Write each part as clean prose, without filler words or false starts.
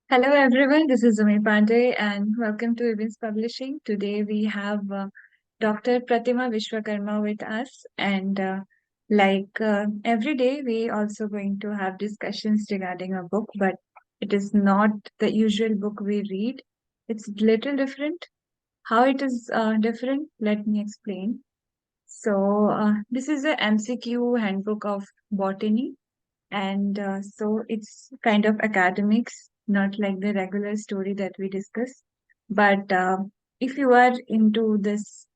Hello everyone, this is Zumi Pandey and welcome to Events Publishing. Today we have Dr. Pratima Vishwakarma with us and every day we also going to have discussions regarding a book, but it is not the usual book we read. It's little different. How it is different? Let me explain. This is a MCQ handbook of botany and so it's kind of academics, not like the regular story that we discuss. But if you are into this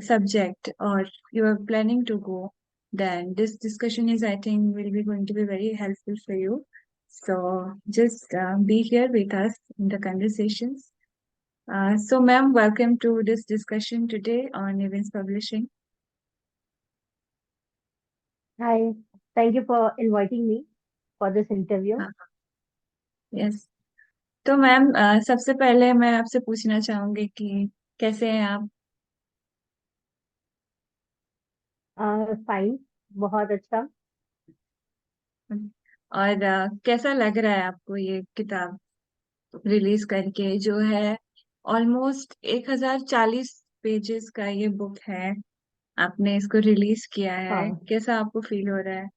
subject or you are planning to go, then this discussion is, I think, will be going to be very helpful for you. So just be here with us in the conversations. Ma'am, welcome to this discussion today on Events Publishing. Hi, thank you for inviting me for this interview. Yes, तो ma'am सबसे पहले मैं आपसे पूछना चाहूंगी कि कैसे हैं आप। फाइन, बहुत अच्छा। और कैसा लग रहा है आपको ये किताब रिलीज करके, जो है ऑलमोस्ट 1040 पेजेस का ये बुक है। आपने इसको रिलीज किया है, हाँ, कैसा आपको फील हो रहा है।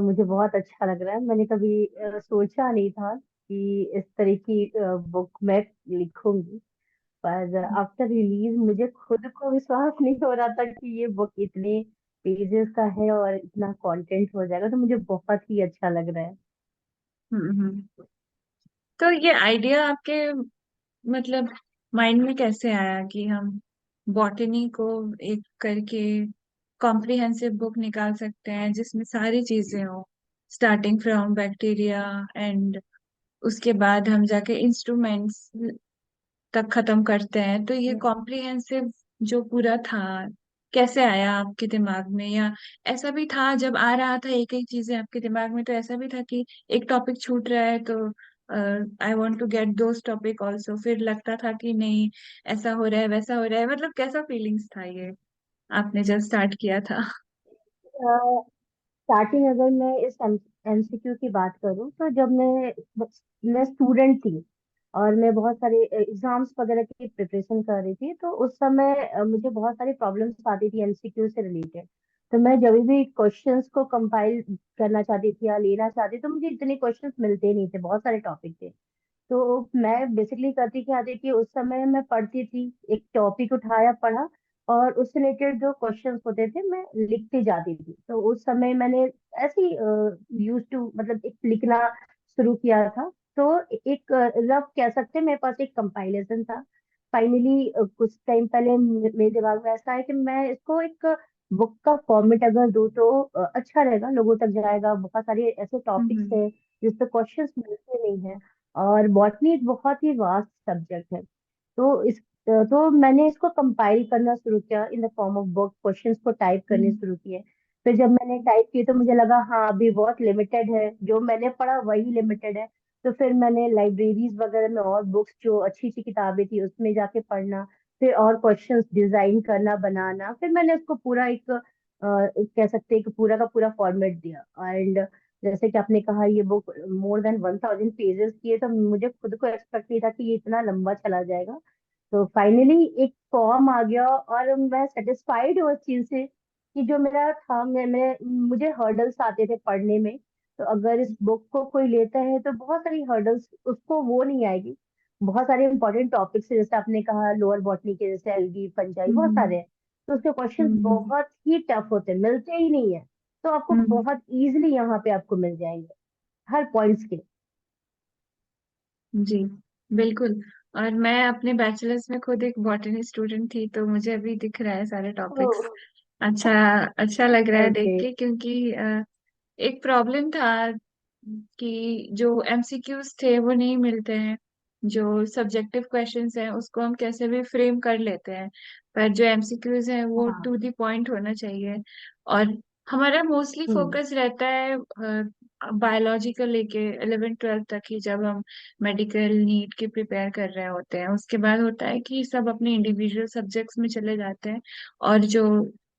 मुझे बहुत अच्छा लग रहा है। मैंने कभी सोचा नहीं था कि इस तरह की बुक मैं लिखूंगी, पर आफ्टर रिलीज मुझे खुद को विश्वास नहीं हो रहा था कि ये बुक इतने पेजेस का है और इतना कंटेंट हो जाएगा, तो मुझे बहुत ही अच्छा लग रहा है। तो ये आइडिया आपके मतलब माइंड में कैसे आया कि हम बॉटनी को एक करके कॉम्प्रिहेंसिव बुक निकाल सकते हैं जिसमें सारी चीजें हो, स्टार्टिंग फ्रॉम बैक्टीरिया एंड उसके बाद हम जाके इंस्ट्रूमेंट्स तक खत्म करते हैं। तो ये कॉम्प्रिहेंसिव जो पूरा था, कैसे आया आपके दिमाग में, या ऐसा भी था जब आ रहा था एक एक चीजें आपके दिमाग में, तो ऐसा भी था कि एक टॉपिक छूट रहा है तो I want to get those topic also, फिर लगता था कि नहीं ऐसा हो रहा है वैसा हो रहा है, मतलब कैसा फीलिंग्स था ये आपने जब स्टार्ट किया था। स्टार्टिंग अगर मैं इस एमसीक्यू की बात करूं, तो जब मैं स्टूडेंट थी और मैं बहुत सारे एग्जाम्स वगैरह की प्रिपरेशन कर रही थी, तो उस समय मुझे बहुत सारी प्रॉब्लम्स आती थी एमसीक्यू से रिलेटेड। तो मैं जब भी क्वेश्चंस को कंपाइल करना चाहती थी या लेना चाहती, तो मुझे इतने क्वेश्चंस मिलते नहीं थे, बहुत सारे टॉपिक थे। तो मैं बेसिकली करती क्या थी कि उस समय मैं पढ़ती थी, एक टॉपिक उठाया, पढ़ा, और उससे रिलेटेड जो क्वेश्चंस होते थे मैं लिखती जाती थी। तो उस समय मैंने ऐसे यूज टू मतलब एक लिखना शुरू किया था। तो एक रफ कह सकते हैं, मेरे पास एक कंपाइलेशन था। फाइनली कुछ टाइम पहले मेरे दिमाग में ऐसा है कि मैं इसको एक बुक का फॉर्मेट अगर दूं तो अच्छा रहेगा, लोगों तक जाएगा। बहुत सारे ऐसे टॉपिक्स हम्म। हैं जिस पे क्वेश्चंस मिलते नहीं है, और बॉटनी एक बहुत ही वास्ट सब्जेक्ट है। तो मैंने इसको कंपाइल करना शुरू किया in the form of book, questions को टाइप करने हम्म। शुरू किए। फिर जब मैंने टाइप किए तो मुझे लगा हाँ, अभी बहुत लिमिटेड है, जो मैंने पढ़ा वही लिमिटेड है। तो फिर मैंने लाइब्रेरीज वगैरह में और बुक्स, जो अच्छी अच्छी किताबें थी, उसमें जाके पढ़ना, फिर और क्वेश्चंस डिजाइन करना, बनाना। फिर मैंने उसको पूरा एक कह सकते हैं कि पूरा का पूरा फॉर्मेट दिया। एंड जैसे कि आपने कहा, ये बुक मोर देन 1000 पेजेस की है, तो मुझे खुद को एक्सपेक्ट नहीं था कि ये इतना लंबा चला जाएगा। तो फाइनली एक फॉर्म आ गया और मैं सेटिस्फाइड हूँ इस चीज से कि जो मेरा था, मैं मुझे हर्डल्स आते थे पढ़ने में। तो अगर इस बुक को कोई लेता है तो बहुत सारी हर्डल्स उसको वो नहीं आएगी। बहुत सारे इंपॉर्टेंट टॉपिक्स है, जैसे आपने कहा लोअर बॉटनी के, जैसे एलगी, फंजाई, बहुत हम्म। सारे हैं। तो उसके क्वेश्चंस हम्म। बहुत ही टफ होते हैं, मिलते ही नहीं है। तो आपको हम्म। बहुत इजीली यहाँ पे आपको मिल जाएंगे हर पॉइंट्स के। जी, बिल्कुल। और मैं अपने बैचलर्स में खुद एक बॉटनी स्टूडेंट थी, तो मुझे अभी दिख रहा है सारे टॉपिक्स। अच्छा, अच्छा लग रहा है देख ओके। के, क्योंकि एक प्रॉब्लम था कि जो एमसीक्यूज थे वो नहीं मिलते हैं। जो सब्जेक्टिव क्वेश्चंस हैं उसको हम कैसे भी फ्रेम कर लेते हैं, पर जो एमसीक्यूज हैं वो हाँ। टू द पॉइंट होना चाहिए। और हमारा मोस्टली हम्म। फोकस रहता है बायोलॉजी को लेके 11th 12th तक ही, जब हम मेडिकल नीट की प्रिपेयर कर रहे होते हैं। उसके बाद होता है कि सब अपने इंडिविजुअल सब्जेक्ट्स में चले जाते हैं। और जो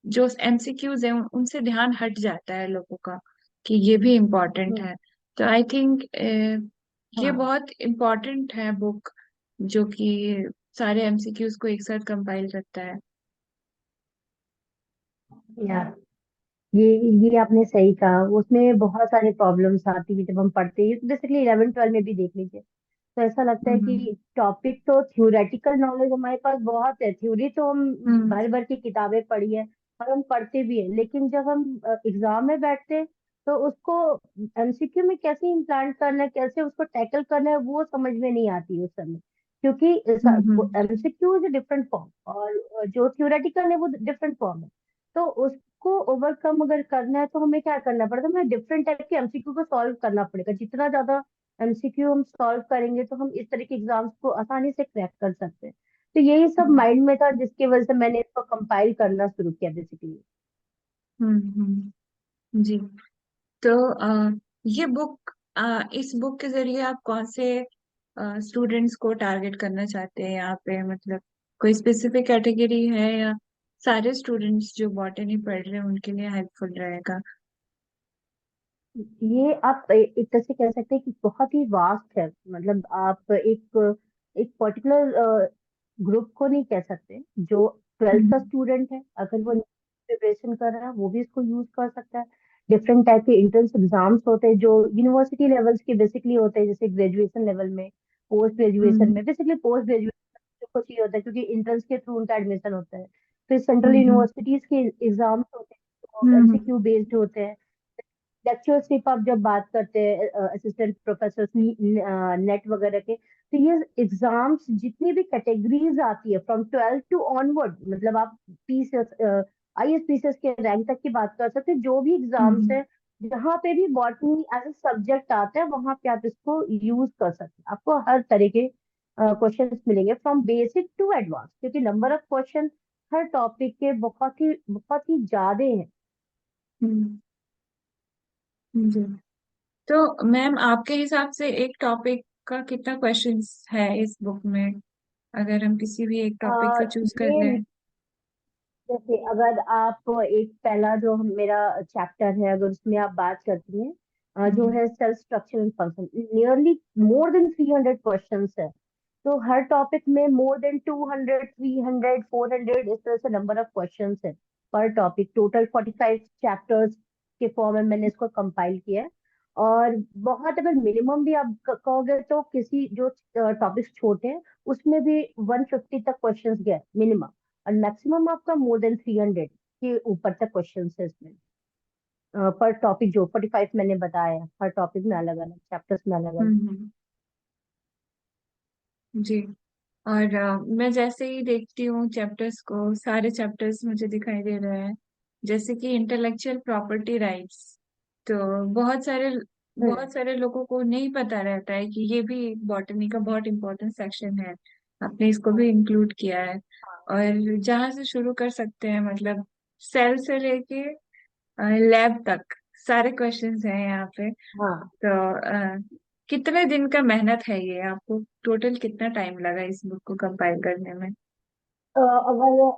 जो एमसीक्यूज है उनसे ध्यान हट जाता है लोगों का कि ये भी इम्पोर्टेंट हम्म, है। तो आई थिंक ये हाँ बहुत इम्पोर्टेंट है बुक, जो कि सारे एमसीक्यूज को एक साथ कंपाइल करता है। यार, ये ये आपने सही कहा। उसमें बहुत सारे प्रॉब्लम्स आती है जब हम पढ़ते हैं, बेसिकली 11 12 में भी देख लीजिए। तो ऐसा लगता है हम्म। कि टॉपिक तो थ्योरेटिकल नॉलेज हमारे पास बहुत है, थ्योरी तो हम हम्म। भर भर की किताबें पढ़ी है और हम पढ़ते भी हैं, लेकिन जब हम एग्जाम में बैठते हैं तो उसको एमसीक्यू में कैसे इम्प्लांट करना है, कैसे उसको टैकल करना है, वो समझ में नहीं आती उस समय। क्योंकि हम्म। एमसीक्यू इज डिफरेंट फॉर्म और जो थ्योरेटिकल है वो डिफरेंट फॉर्म है। तो उसको ओवरकम अगर करना है तो हमें क्या करना पड़ेगा, हमें डिफरेंट टाइप के एमसीक्यू को सॉल्व करना पड़ेगा। जितना ज्यादा एमसीक्यू हम सॉल्व करेंगे तो हम इस तरह के एग्जाम्स को आसानी से क्रैक कर सकते हैं। तो यही सब हम्म। माइंड में था, जिसकी वजह से मैंने इसको कंपाइल करना शुरू किया बेसिकली। जी। तो ये बुक, इस बुक के जरिए आप कौन से स्टूडेंट्स को टारगेट करना चाहते हैं यहाँ पे? मतलब कोई स्पेसिफिक कैटेगरी है, या सारे स्टूडेंट्स जो बॉटनी पढ़ रहे हैं उनके लिए हेल्पफुल रहेगा? ये आप एक तरह से कह सकते हैं कि बहुत ही वास्ट है। मतलब आप एक एक पर्टिकुलर ग्रुप को नहीं कह सकते। जो ट्वेल्थ का हम्म। स्टूडेंट है, अगर वो प्रिपरेशन कर रहा है, वो भी इसको यूज कर सकता है। डिफरेंट टाइप के एंट्रेंस एग्जाम्स होते हैं जो यूनिवर्सिटी लेवल्स के बेसिकली होते हैं, जैसे ग्रेजुएशन लेवल में, पोस्ट ग्रेजुएशन हम्म। में। बेसिकली पोस्ट ग्रेजुएशन को चाहिए होता है क्योंकि एंट्रेंस के थ्रू उनका एडमिशन होता है। फिर सेंट्रल हम्म। यूनिवर्सिटीज के एग्जाम्स होते हैं जो हम्म। एमसीक्यू बेस्ड होते हैं। लेक्चरशिप आप जब बात करते हैं असिस्टेंट प्रोफेसर नेट वगैरह के, तो ये एग्जाम्स जितनी भी कैटेगरीज आती है फ्रॉम 12th टू ऑनवर्ड, मतलब आप पीसीएस आईएएस पीसीएस के रैंक तक की बात कर सकते हैं। जो भी एग्जाम्स हम्म। है जहाँ पे भी बॉटनी एज ए सब्जेक्ट आता है, वहां पे आप इसको यूज कर सकते हैं। आपको हर तरह के क्वेश्चंस मिलेंगे फ्रॉम बेसिक टू एडवांस, क्योंकि number of question her topic के बहुत ही ज्यादा हैं। हम्म। जी। तो मैम, आपके हिसाब से एक टॉपिक का कितना क्वेश्चंस है इस बुक में, अगर हम किसी भी एक टॉपिक का चूज कर ये लें? जैसे अगर आप एक पहला जो मेरा चैप्टर है, अगर उसमें आप बात करती हैं जो हम्म। है cell structure and function, nearly more than 300 questions है। तो हर टॉपिक में मोर देन 200 300 400 इस तरह से नंबर ऑफ क्वेश्चंस है पर टॉपिक। टोटल 45 चैप्टर्स के फॉर्म में मैंने इसको कंपाइल किया है। और बहुत अगर मिनिमम भी आप कहोगे तो किसी जो टॉपिक्स छोटे हैं उसमें भी 150 तक क्वेश्चंस गए मिनिमम, और मैक्सिमम आपका मोर देन 300 के ऊपर तक क्वेश्चन है इसमें। पर टॉपिक जो 45 मैंने बताया, हर टॉपिक में अलग अलग चैप्टर्स में अलग अलग। हम्म। जी। और मैं जैसे ही देखती हूँ चैप्टर्स को, सारे चैप्टर्स मुझे दिखाई दे रहे हैं। जैसे कि इंटेलेक्चुअल प्रॉपर्टी राइट्स, तो हम्म, बहुत सारे लोगों को नहीं पता रहता है कि ये भी बॉटनी का बहुत इंपॉर्टेंट सेक्शन है। आपने इसको भी इंक्लूड किया है। हाँ और जहाँ से शुरू कर सकते हैं, मतलब सेल से लेके लैब तक सारे क्वेश्चंस हैं यहाँ पे। हाँ। तो कितने दिन का मेहनत है ये? आपको टोटल कितना टाइम लगा इस बुक को कंपाइल करने में? अगर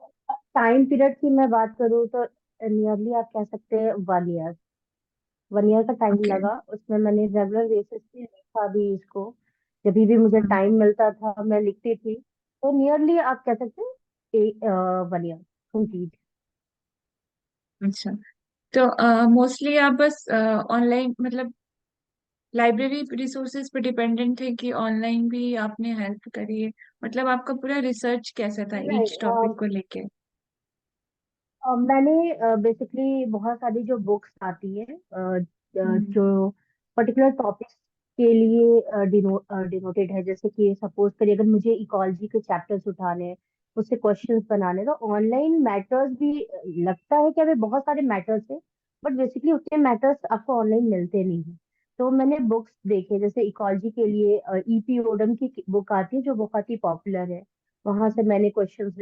टाइम पीरियड की मैं बात करूँ तो नियरली आप कह सकते हैं 1 ईयर। 1 ईयर का टाइम ओके। लगा। उसमें मैंने रेगुलर बेसिस पे लिखा भी इसको। जब भी मुझे हम्म। टाइम मिलता था मैं लिखती थी। तो नियरली आप कह सकते हैं 1 ईयर कंप्लीट। अच्छा। तो मोस्टली आप बस ऑनलाइन, मतलब लाइब्रेरी रिसोर्सेज पे डिपेंडेंट थे, कि ऑनलाइन भी आपने हेल्प करी है? मतलब आपका पूरा रिसर्च कैसा था ईच टॉपिक नहीं, को लेके? मैंने बेसिकली बहुत सारी जो बुक्स आती है हम्म। जो पर्टिकुलर टॉपिक्स के लिए डिनोटेड है, जैसे कि सपोज करिए अगर मुझे इकोलॉजी के चैप्टर्स उठाने हैं, उससे क्वेश्चंस बनाने हैं, तो ऑनलाइन मैटर्स भी लगता है कि अभी बहुत सारे मैटर्स है, बट बेसिकली उतने मैटर्स आपको ऑनलाइन मिलते नहीं है। तो मैंने बुक्स देखे, जैसे इकोलॉजी के लिए ईपी ओडम की बुक आती है जो बहुत ही पॉपुलर है, वहां से मैंने क्वेश्चंस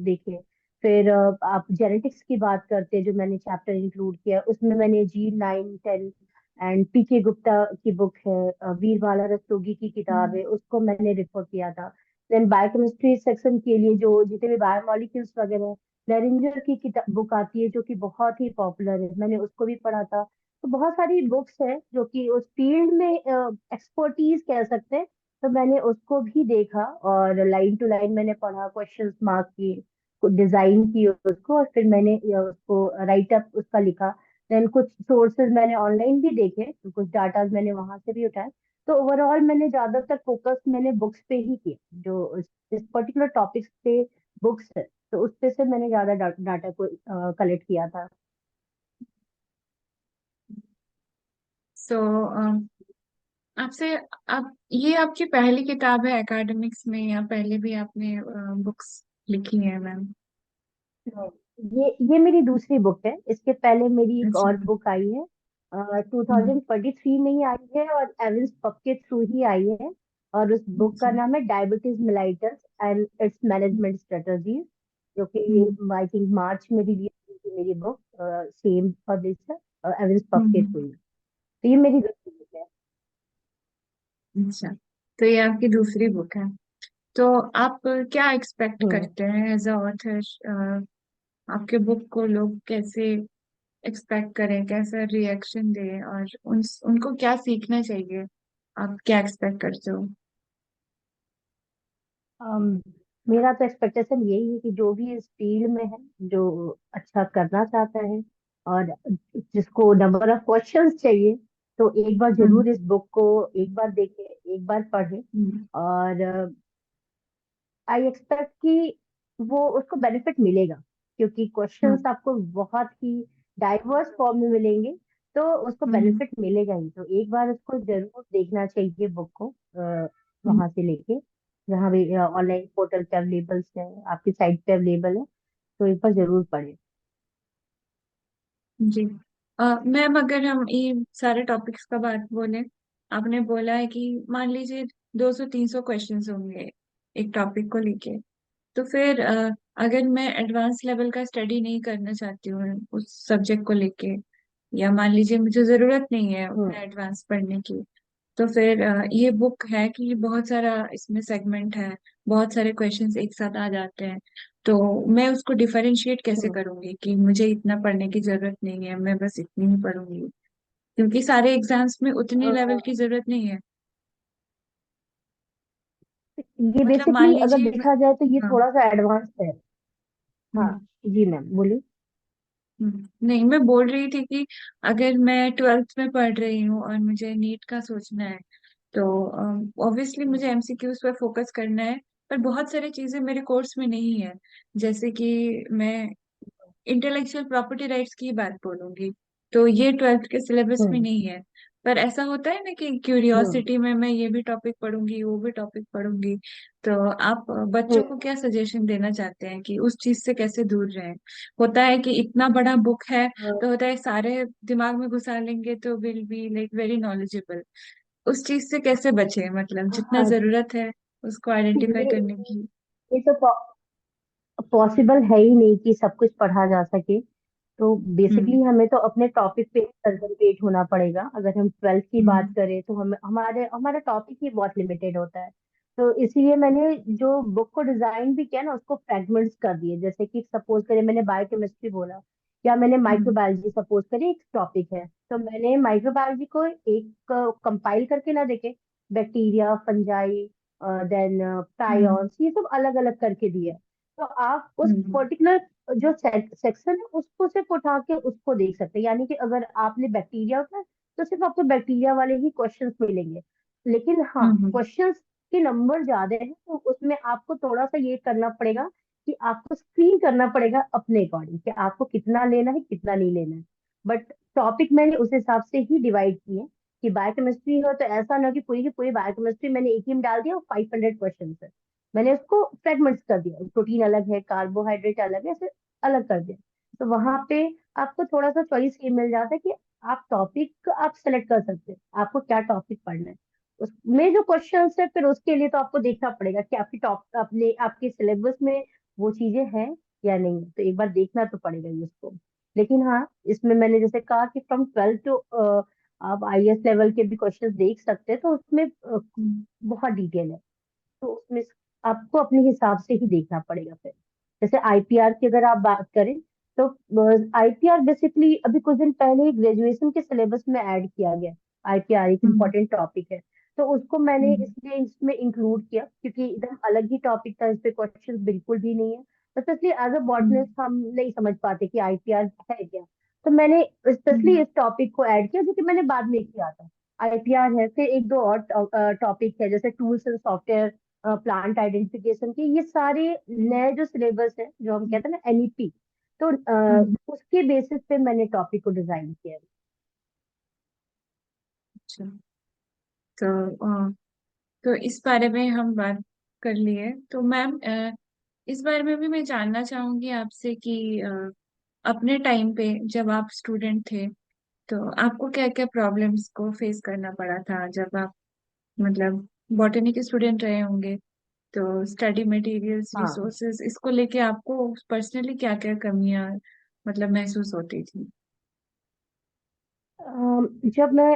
देखे। फिर आप जेनेटिक्स की बात करते हैं, जो मैंने चैप्टर इंक्लूड किया, उसमें मैंने G9 10 एंड पीके गुप्ता की बुक है, वीरबाला रस्तोगी की किताब हम्म। है, उसको मैंने रिफर किया था। देन बायोकेमिस्ट्री सेक्शन के लिए जो जितने भी बायोमोलिक्यूल्स वगैरह है, लेरिंजर की किताब बुक आती है जो कि बहुत ही पॉपुलर है, मैंने उसको भी पढ़ा था। तो बहुत सारी बुक्स है जो कि उस फील्ड में एक्सपर्टीज कह सकते हैं। तो मैंने उसको भी देखा और लाइन टू लाइन मैंने पढ़ा, क्वेश्चंस मार्क किए, डिजाइन की उसको, और फिर मैंने उसको राइट अप उसका लिखा। देन कुछ सोर्सेज मैंने ऑनलाइन भी देखे, तो कुछ डाटा मैंने वहां से भी उठाए। तो ओवरऑल मैंने ज्यादातर फोकस मैंने बुक्स पे ही किया, जो इस पर्टिकुलर टॉपिक्स पे बुक्स है, तो उस पे से मैंने ज्यादा डाटा को कलेक्ट किया था। सो आपसे आप ये आपकी पहली किताब है एकेडमिक्स में या पहले भी आपने बुक्स लिखी है मैम? ये मेरी दूसरी बुक है। इसके पहले मेरी एक अच्छा। और बुक आई है, हम्म। 2023 में ही आई है, और एविंस पब के थ्रू ही आई है। और उस बुक का अच्छा। नाम है diabetes mellitus and it's management strategies, जो कि हम्म। आई थिंक मार्च में रिलीज हुई थी मेरी book, same publisher evince pub के हम्म। थ्रू ही। तो ये मेरी दूसरी बुक है। अच्छा, तो ये आपकी दूसरी बुक है। तो आप क्या एक्सपेक्ट हम्म। करते हैं एज अ ऑथर? आपके बुक को लोग कैसे एक्सपेक्ट करें, कैसा रिएक्शन दें, और उनको क्या सीखना चाहिए? आप क्या एक्सपेक्ट करते हो? अम, मेरा तो एक्सपेक्टेशन यही है कि जो भी इस फील्ड में है, जो अच्छा करना चाहता है और जिसको नंबर ऑफ क्वेश्चंस चाहिए, तो एक बार हम्म। जरूर इस बुक को एक बार देखे, एक बार पढ़े। हम्म। और आई एक्सपेक्ट कि वो उसको बेनिफिट मिलेगा, क्योंकि क्वेश्चंस हम्म। आपको बहुत ही डाइवर्स फॉर्म में मिलेंगे। तो उसको हम्म। बेनिफिट मिलेगा ही, तो एक बार उसको जरूर देखना चाहिए बुक को, हम्म। वहां से लेके, जहाँ भी ऑनलाइन पोर्टल पे अवेलेबल है, आपकी साइट पे अवेलेबल है, तो एक बार जरूर पढ़े। जी। मैम, अगर हम ये सारे टॉपिक्स का बात बोले, आपने बोला है कि मान लीजिए 200-300 क्वेश्चंस होंगे एक टॉपिक को लेके। तो फिर अगर मैं एडवांस लेवल का स्टडी नहीं करना चाहती हूँ उस सब्जेक्ट को लेके, या मान लीजिए मुझे जरूरत नहीं है हम्म। उतना एडवांस पढ़ने की, तो फिर ये बुक है कि बहुत सारा इसमें सेगमेंट है, बहुत सारे क्वेश्चंस एक साथ आ जाते हैं। तो मैं उसको डिफरेंशिएट कैसे हम्म। करूंगी कि मुझे इतना पढ़ने की जरूरत नहीं है, मैं बस इतनी ही पढ़ूंगी, क्योंकि सारे एग्जाम्स में उतनी लेवल की जरूरत नहीं है। ये मतलब मान बेसिकली अगर लीजिए देखा जाए तो ये हाँ। थोड़ा सा एडवांस है। हाँ हम्म। जी मैम बोलिए। नहीं, मैं बोल रही थी कि अगर मैं ट्वेल्थ में पढ़ रही हूँ और मुझे नीट का सोचना है, तो ऑब्वियसली मुझे एमसीक्यूज पर फोकस करना है। पर बहुत सारी चीजें मेरे कोर्स में नहीं है, जैसे कि मैं इंटेलेक्चुअल प्रॉपर्टी राइट्स की बात बोलूंगी, तो ये ट्वेल्थ के सिलेबस में हम्म। नहीं है। पर ऐसा होता है ना कि हम्म। क्यूरियोसिटी में मैं ये भी टॉपिक पढ़ूंगी, वो भी टॉपिक पढ़ूंगी। तो आप बच्चों को हम्म। क्या सजेशन देना चाहते हैं कि उस चीज से कैसे दूर रहें? होता है कि इतना बड़ा बुक है, हम्म। तो होता है सारे दिमाग में घुसा लेंगे तो will be like very knowledgeable. उस चीज से कैसे बचे, मतलब जितना हाँ, जरूरत है उसको आइडेंटिफाई ये करने की? ये तो पॉसिबल है ही नहीं कि सब कुछ पढ़ा जा सके। तो हम्म। बेसिकली हमें तो अपने टॉपिक पे कंसंट्रेट होना पड़ेगा। अगर हम ट्वेल्थ की बात हम्म। करें तो हम हमारे हमारा टॉपिक ही बहुत लिमिटेड होता है। तो इसीलिए मैंने जो बुक को डिजाइन भी किया ना, उसको फ्रेगमेंट्स कर दिए। जैसे कि सपोज करें मैंने बायोकेमिस्ट्री बोला, या मैंने हम्म। माइक्रोबायोलॉजी सपोज करें एक टॉपिक है, तो मैंने माइक्रोबायोलॉजी को एक कंपाइल करके ना देखे, बैक्टीरिया, फंजाई, देन हम्म। प्रायॉन्स, ये सब अलग अलग करके दिया। तो आप उस हम्म। पर्टिकुलर जो सेक्शन है उसको सिर्फ उठा के उसको देख सकते हैं। यानी कि अगर आपने बैक्टीरिया उठा, तो सिर्फ आपको बैक्टीरिया वाले ही क्वेश्चंस मिलेंगे। लेकिन हाँ, हम्म। क्वेश्चंस के नंबर ज्यादा है, तो उसमें आपको थोड़ा सा ये करना पड़ेगा कि आपको स्क्रीन करना पड़ेगा अपने अकॉर्डिंग, कि आपको कितना लेना है कितना नहीं लेना है। बट टॉपिक मैंने उस हिसाब से ही डिवाइड किए, कि बायोकेमिस्ट्री हो तो ऐसा ना कि पूरी की पूरी बायोकेमिस्ट्री मैंने एक ही में डाल दिया और 500 क्वेश्चन है। मैंने उसको फ्रेगमेंट्स कर दिया, प्रोटीन अलग है, कार्बोहाइड्रेट अलग है, ऐसे अलग कर दिया। तो वहां पे आपको थोड़ा सा चॉइस ये मिल जाता है कि आप टॉपिक आप सेलेक्ट कर सकते हैं, आपको क्या टॉपिक पढ़ना है। उसमें जो क्वेश्चंस है फिर उसके लिए तो आपको देखना पड़ेगा कि आपकी टॉप अपने आपके सिलेबस में वो चीजें हैं या नहीं, तो एक बार देखना तो पड़ेगा ही उसको। लेकिन हाँ, इसमें मैंने जैसे कहा कि फ्रॉम 12 टू आप आईएएस लेवल के भी क्वेश्चंस देख सकते हैं, तो उसमें हम्म। बहुत डिटेल है, तो उसमें आपको अपने हिसाब से ही देखना पड़ेगा फिर। जैसे आईपीआर की अगर आप बात करें, तो आईपीआर बेसिकली अभी कुछ दिन पहले ही ग्रेजुएशन के सिलेबस में ऐड किया गया। आईपीआर एक हम्म इम्पोर्टेंट टॉपिक है, तो उसको मैंने हम्म इसलिए इसमें इंक्लूड किया क्योंकि एकदम अलग ही टॉपिक था, इस पे क्वेश्चन बिल्कुल भी नहीं है। तो specially as a hmm botanist हम नहीं समझ पाते कि आईपीआर है क्या। तो मैंने स्पेशली हम्म इस टॉपिक को ऐड किया, जो कि मैंने बाद में किया था। आईपीआर है, फिर एक दो और टॉपिक है जैसे tools and software, plant identification के, ये सारे नए जो सिलेबस है, जो हम कहते हैं ना एनईपी, तो हम्म, उसके बेसिस पे मैंने टॉपिक को डिजाइन किया है। अच्छा। तो तो इस बारे में हम बात कर लिए। तो मैम, इस बारे में भी मैं जानना चाहूंगी आपसे कि अपने टाइम पे जब आप स्टूडेंट थे, तो आपको क्या क्या प्रॉब्लम्स को फेस करना पड़ा था जब आप मतलब बॉटनी के स्टूडेंट रहे होंगे। तो स्टडी मटेरियल्स, हाँ। रिसोर्सेज, इसको लेके आपको पर्सनली क्या क्या कमियां मतलब महसूस होती थी। जब मैं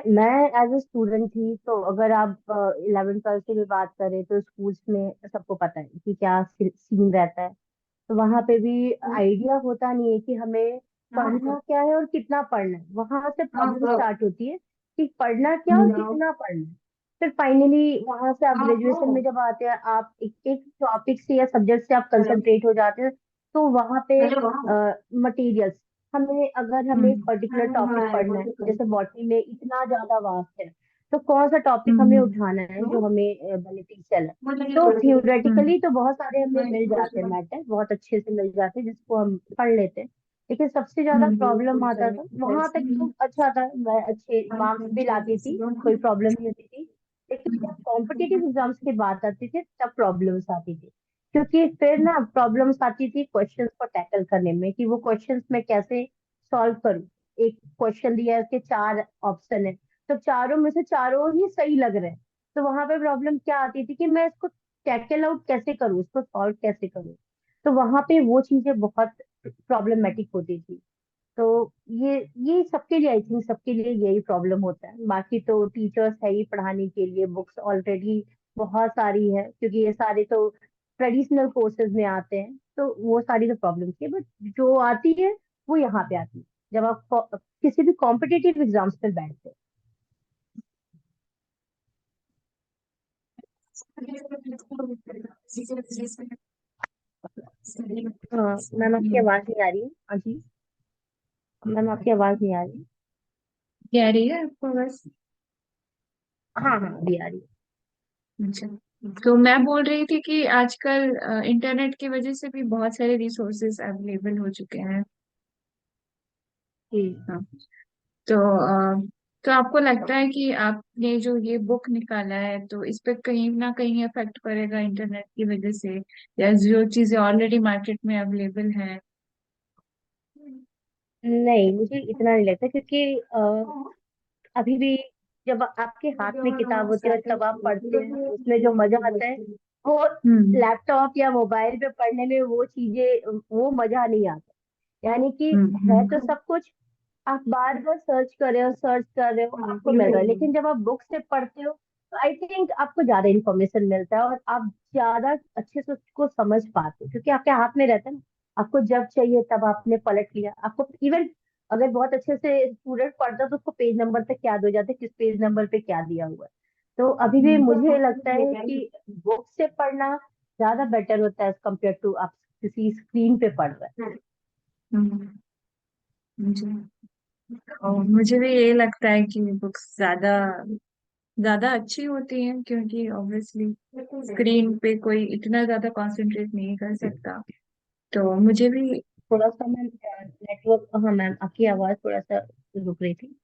एज ए स्टूडेंट थी, तो अगर आप 11th 12th की भी बात करें, तो स्कूल्स में सबको पता है कि क्या सीन रहता है। तो वहां पे भी आइडिया होता नहीं है कि हमें पढ़ना क्या है और कितना पढ़ना है। वहां से प्रॉब्लम स्टार्ट होती है कि पढ़ना क्या और कितना पढ़ना है। फिर फाइनली वहां से आप ग्रेजुएशन में जब आते हैं, आप एक टॉपिक से या सब्जेक्ट से आप कंसंट्रेट हो जाते हैं। तो वहां पे मटेरियल्स, हमें एक पर्टिकुलर टॉपिक पढ़ना है, जैसे बॉटनी में इतना ज्यादा वास्ट है, तो कौन सा टॉपिक हमें उठाना है जो हमें बेनिफिशियल है। तो थियोरेटिकली तो बहुत सारे हमें मिल जाते हैं, मैटर बहुत अच्छे से मिल जाते हैं जिसको हम पढ़ लेते हैं। लेकिन सबसे ज्यादा प्रॉब्लम आता था वहां तक, तो अच्छा था, मैं अच्छे मार्क्स भी लाती थी, कोई प्रॉब्लम नहीं होती थी। लेकिन जब कॉम्पिटिटिव एग्जाम्स की बात आती थी, तब प्रॉब्लम्स आती थी। क्योंकि फिर ना प्रॉब्लम्स आती थी क्वेश्चंस को टैकल करने में, कि वो क्वेश्चंस मैं कैसे सॉल्व करूं। एक क्वेश्चन दिया है, उसके चार ऑप्शन है, तो चारों में से चारों ही सही लग रहे हैं। तो वहां पे प्रॉब्लम क्या आती थी कि मैं इसको टैकल आउट कैसे करूं, इसको सॉल्व कैसे करूं। तो वहां पे वो चीजें बहुत प्रॉब्लमेटिक होती थी। तो ये सबके लिए, आई थिंक सबके लिए यही प्रॉब्लम होता है। बाकी तो टीचर्स है ही पढ़ाने के लिए, बुक्स ऑलरेडी बहुत सारी है, क्योंकि ये सारे तो ट्रेडिशनल कोर्सेज में आते हैं। तो वो सारी तो प्रॉब्लम थी, बट जो आती है वो यहाँ पे आती है जब आप किसी भी कॉम्पिटेटिव एग्जाम्स में बैठते हैं। हाँ मैम, आपकी आवाज नहीं आ रही है। हाँ जी, मैम आपकी आवाज नहीं आ रही। क्या आ रही है आपको बस? हाँ हाँ, अभी आ रही है। अच्छा। तो मैं बोल रही थी कि आजकल इंटरनेट की वजह से भी बहुत सारे रिसोर्सेज अवेलेबल हो चुके हैं। जी। हाँ। तो तो आपको लगता है कि आपने जो ये बुक निकाला है, तो इस पे कहीं ना कहीं इफेक्ट पड़ेगा इंटरनेट की वजह से, या जो चीजें ऑलरेडी मार्केट में अवेलेबल हैं? नहीं, मुझे इतना नहीं लगता, क्योंकि अभी भी जब आपके हाथ में किताब होती है और तब आप पढ़ते हैं, उसमें जो मजा आता है, वो हम्म लैपटॉप या मोबाइल पे पढ़ने में वो चीजें, वो मजा नहीं आता। यानी कि है तो हम्म सब कुछ, आप बार बार सर्च कर रहे हो, सर्च कर रहे हो, आपको मिल रहा है। लेकिन जब आप बुक से पढ़ते हो, तो आई थिंक आपको ज्यादा इन्फॉर्मेशन मिलता है और आप ज्यादा अच्छे से उसको समझ पाते हो, क्योंकि आपके हाथ में रहता है ना। आपको जब चाहिए तब आपने पलट लिया। आपको इवन अगर बहुत अच्छे से स्टूडेंट पढ़ता है, तो उसको पेज नंबर तक याद हो जाता है, किस पेज नंबर पे क्या दिया हुआ है। तो अभी भी मुझे लगता है कि बुक से पढ़ना ज्यादा बेटर होता है एज कम्पेयर टू आप किसी स्क्रीन पे पढ़ रहे हैं। हम्म, जी। और मुझे भी ये लगता है कि बुक्स ज्यादा ज्यादा अच्छी होती हैं, क्योंकि ऑब्वियसली स्क्रीन पे कोई इतना ज्यादा कंसंट्रेट नहीं कर सकता। तो मुझे भी। थोड़ा सा मैम नेटवर्क, हाँ मैम आपकी आवाज थोड़ा सा रुक रही थी।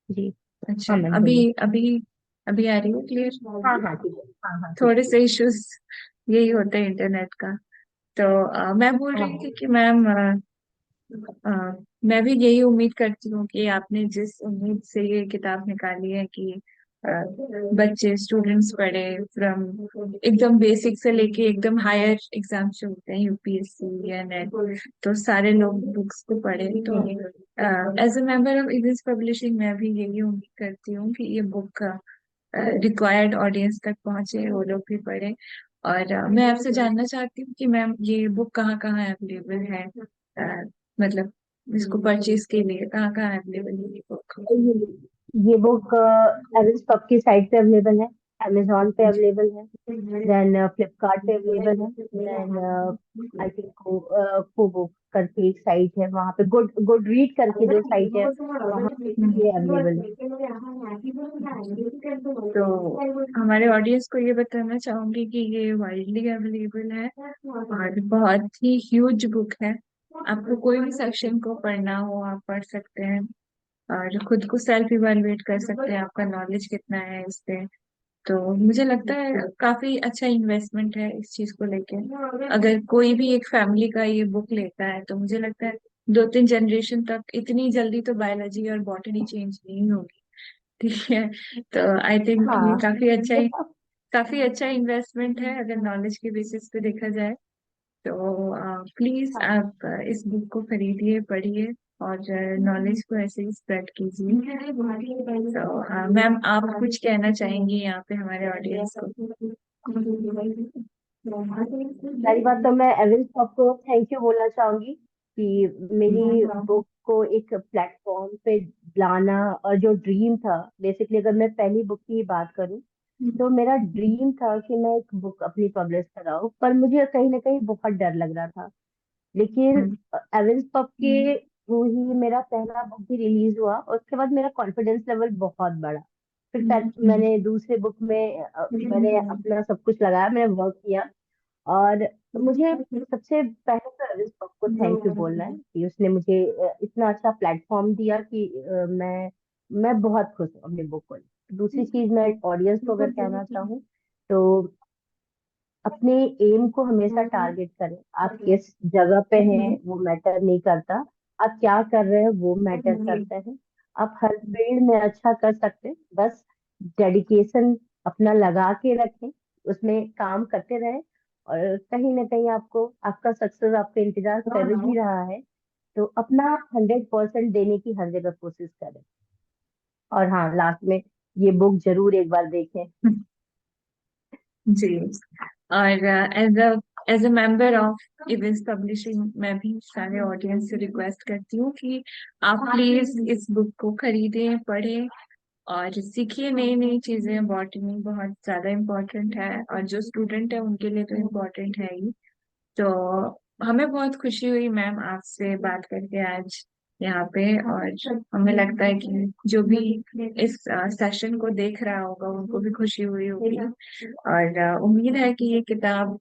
जी। अच्छा, हाँ मैम अभी बोलिए। अभी अभी आ रही है हाँ क्लियर? हाँ ठीक है, हाँ हाँ ठीक थोड़े है। से इश्यूज यही होते हैं इंटरनेट का। तो मैं बोल रही थी हाँ कि मैम, अ, मैं भी यही उम्मीद करती हूँ कि आपने जिस उम्मीद से ये किताब निकाली है कि अ, बच्चे स्टूडेंट्स पढ़े फ्रॉम एकदम बेसिक से लेके एकदम हायर एग्जाम्स जो होते हैं, यूपीएससी या नेट, तो सारे लोग बुक्स को पढ़े। तो as a member of Evince Publishing, मैं भी यही उम्मीद करती हूँ कि ये बुक रिक्वायर्ड ऑडियंस तक पहुंचे, वो लोग भी पढ़े। और मैं आपसे जानना चाहती हूँ कि मैम ये बुक कहाँ कहाँ अवेलेबल है, मतलब इसको परचेज के लिए कहाँ कहाँ अवेलेबल है ये बुक। ये बुक एवरेज पब की साइट पे अवेलेबल है, अमेजोन पे अवेलेबल है, देन फ्लिपकार्ट पे अवेलेबल है, देन आई थिंक कोबो करके एक साइट है, वहाँ पे गुड गुड रीड करके जो साइट है वहाँ पे ये अवेलेबल है। तो हमारे ऑडियंस को ये बताना चाहूंगी कि ये वाइडली अवेलेबल है और बहुत ही ह्यूज बुक है। आपको कोई भी सेक्शन को पढ़ना हो आप पढ़ सकते हैं और खुद को सेल्फ इवेलुएट कर सकते हैं, आपका नॉलेज कितना है इस पे। तो मुझे लगता है काफी अच्छा इन्वेस्टमेंट है इस चीज को लेके। अगर कोई भी एक फैमिली का ये बुक लेता है तो मुझे लगता है 2-3 जनरेशन तक इतनी जल्दी तो बायोलॉजी और बॉटनी चेंज नहीं होगी। ठीक है। तो आई थिंक ये हाँ। काफी अच्छा इन्वेस्टमेंट है अगर नॉलेज के बेसिस पे देखा जाए। तो प्लीज हाँ, आप इस बुक को खरीदिए, पढ़िए और नॉलेज को ऐसे ही स्प्रेड कीजिए। तो मैम आप कुछ कहना चाहेंगी यहाँ पे हमारे ऑडियंस को। पहली बात तो मैं एवरेज पब को थैंक यू बोलना चाहूंगी कि मेरी बुक को एक प्लेटफॉर्म पे लाना, और जो ड्रीम था, बेसिकली अगर मैं पहली बुक की बात करूं तो मेरा ड्रीम था कि मैं एक बुक अपनी पब्लिश कराऊं, पर मुझे कहीं ना कहीं बहुत डर लग रहा था। लेकिन एवेंस पब के थ्रू ही मेरा पहला बुक भी रिलीज हुआ, और उसके बाद मेरा कॉन्फिडेंस लेवल बहुत बढ़ा। फिर मैंने दूसरे बुक में मैंने अपना सब कुछ लगाया, मैंने वर्क किया, और मुझे सबसे पहले तो एवेंस पब को थैंक यू बोलना है कि उसने मुझे इतना अच्छा प्लेटफॉर्म दिया कि मैं बहुत खुश हूँ अपनी बुक को। दूसरी चीज मैं ऑडियंस को अगर कहना चाहूँ तो अपने एम को हमेशा टारगेट करें। आप किस जगह पे हैं वो मैटर नहीं करता, आप क्या कर रहे हैं वो मैटर करता है। आप हर फील्ड में अच्छा कर सकते हैं, बस डेडिकेशन अपना लगा के रखें, उसमें काम करते रहें, और कहीं ना कहीं आपको आपका सक्सेस आपका इंतजार कर ही रहा है। तो अपना 100% देने की हर जगह कोशिश करें। और हाँ, लास्ट में ये बुक जरूर एक बार देखें। जी। और as a member of events publishing मैं भी सारे ऑडियंस से रिक्वेस्ट करती हूँ कि आप प्लीज इस बुक को खरीदें, पढ़ें और सीखिए नई नई चीजें। बॉटनी बहुत ज्यादा इम्पोर्टेंट है और जो स्टूडेंट है उनके लिए तो इम्पोर्टेंट है ही। तो हमें बहुत खुशी हुई मैम आपसे बात करके आज यहाँ पे। और हमें लगता है कि जो भी इस सेशन को देख रहा होगा उनको भी खुशी हुई होगी। और उम्मीद है कि ये किताब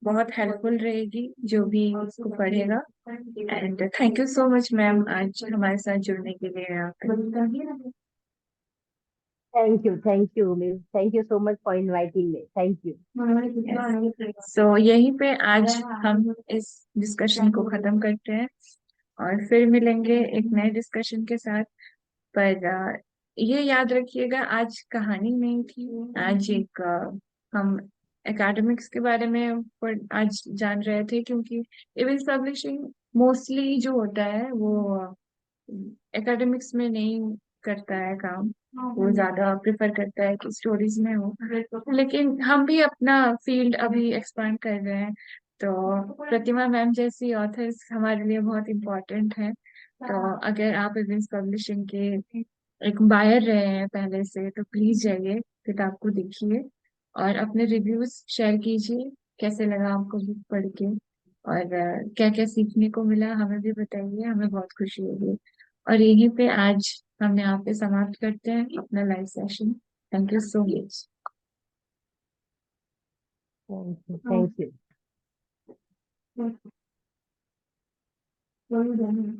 बहुत हेल्पफुल रहेगी जो भी इसको पढ़ेगा। And thank you so much ma'am आज हमारे साथ जुड़ने के लिए यहाँ पे। Thank you miss, thank you so much for inviting me, thank you. So यहीं पे आज हम इस डिस्कशन को खत्म करते हैं और फिर मिलेंगे एक नए डिस्कशन के साथ। पर ये याद रखिएगा आज कहानी नहीं थी, आज एक हम एकेडमिक्स के बारे में आज जान रहे थे, क्योंकि इवेंट्स पब्लिशिंग मोस्टली जो होता है वो एकेडमिक्स में नहीं करता है काम। वो ज्यादा प्रेफर करता है कि स्टोरीज में हो, लेकिन हम भी अपना फील्ड अभी एक्सपांड कर रहे हैं। तो प्रतिमा मैम जैसी ऑथर्स हमारे लिए बहुत इम्पोर्टेंट है। तो अगर आप इवेंट्स पब्लिशिंग के एक बायर रहे हैं पहले से तो प्लीज जाइए, किताब को देखिए और अपने रिव्यूज शेयर कीजिए। कैसे लगा आपको बुक पढ़ के और क्या क्या सीखने को मिला हमें भी बताइए, हमें बहुत खुशी होगी। और यहीं पे आज हम यहाँ पे समाप्त करते हैं अपना live session. Thank you so thank you. Much.